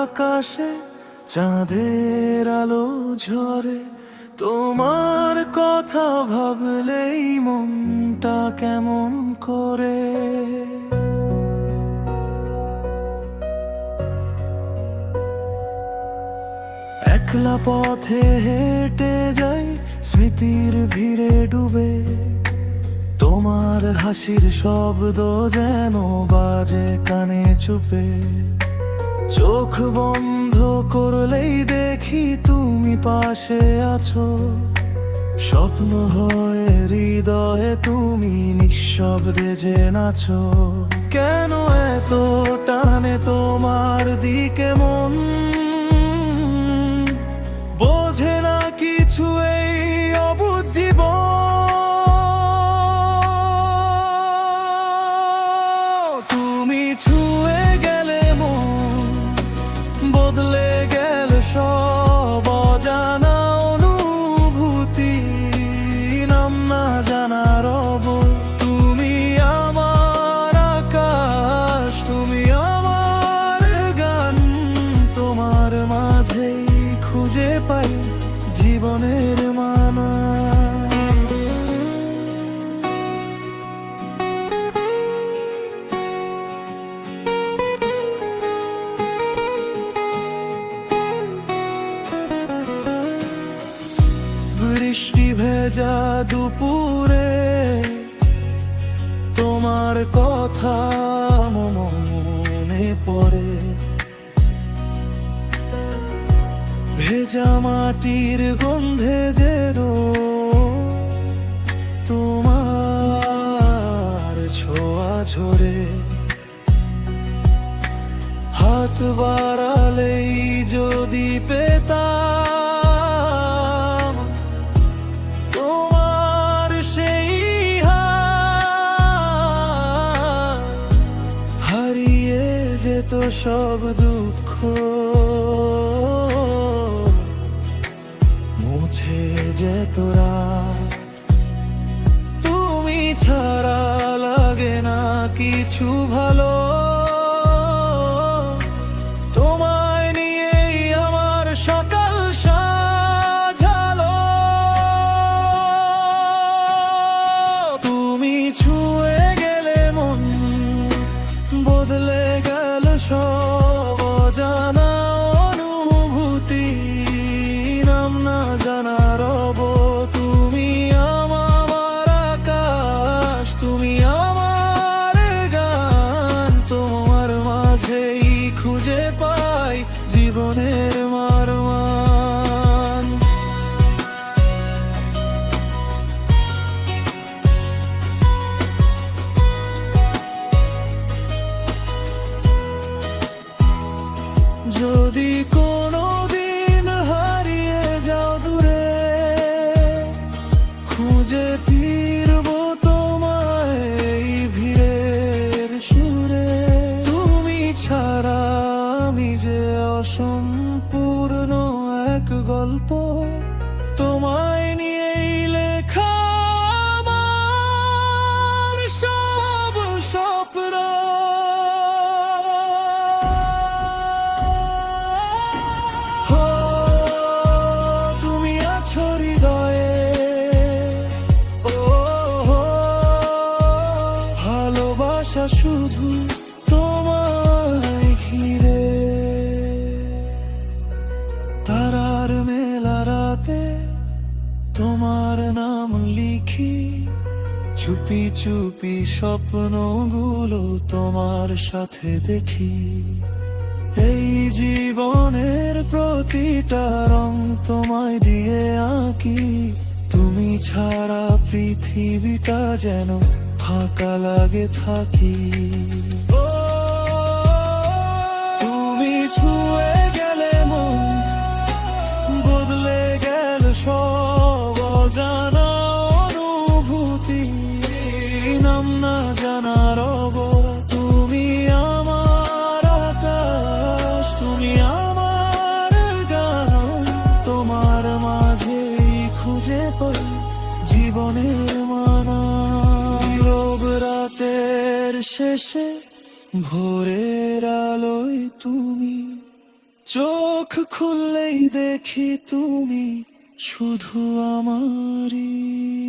আকাশে চাঁদের আলো ঝরে, তোমার কথা ভাবলেই মনটা কেমন করে। একলা পথে হেঁটে যাই স্মৃতির ভিড়ে ডুবে, তোমার হাসির শব্দ যেন বাজে কানে চুপে। চোখ বন্ধ করলেই দেখি তুমি পাশে আছো, স্বপ্ন হয়ে হৃদয়ে তুমি নিঃশব্দে যে নাচো। কেন এত টানে তোমার দিকে মন, বোঝে না কিছু এই অবুঝ জীবন। তুমি ছুঁয়ে গেলে মন, বদলে গেল সব অজানা অনুভূতি, নাম না জানা রব। তুমি আমার আকাশ, তুমি আমার গান, তোমার মাঝেই খুঁজে পাই জীবনের মানা। বৃষ্টি ভেজা দুপুরে তোমার কথা মনে পড়ে, ভেজা মাটির গন্ধে যেন তোমার ছোঁয়া ঝরে। হাত বাড়ালেই যদি পেতাম তোমার সেই হাত, হারিয়ে যেত সব দুঃখ, মুছে যেত রাত। তুমি ছাড়া লাগে না কিছু ভালো, তোমায় নিয়েই আমার সকাল সাজালো। তুমি ছুঁয়ে গেলে মন, বদলে গেল সব অজানা অনুভূতি, নাম না জানা রব। তুমি আমার আকাশ, তুমি আমার গান, তোমার মাঝেই খুঁজে পাই জীবনের মারমান। যদি কোনো দিন হারিয়ে যাও দূরে, খুঁজে ফিরবো তোমায় এই ভিড়ের সুরে। তুমি ছাড়া আমি যে অসম্পূর্ণ এক গল্প, তোমায় নিয়েই লেখা আমার সব স্বপ্ন। তুমি আছো হৃদয়ে, ভালোবাসা শুধু তোমায় ঘিরে। তারার মেলা রাতে তোমার নাম লিখি, চুপি চুপি স্বপ্নগুলো তোমার সাথে দেখি। এই জীবনের প্রতিটা রং তোমায় দিয়ে আঁকি, তুমি ছাড়া পৃথিবীটা যেন ফাঁকা লাগে থাকি। তুমি ছুঁয়ে গেলে মন, বদলে গেল সব অজানা অনুভূতি, নাম না জানা রব। তুমি আমার আকাশ, তুমি আমার গান, তোমার মাঝেই খুঁজে পাই জীবনের মানা। নীরব রাতের শেষে ভোরের আলোয় তুমি চোখ খুললেই দেখি তুমি শুধু আমারই।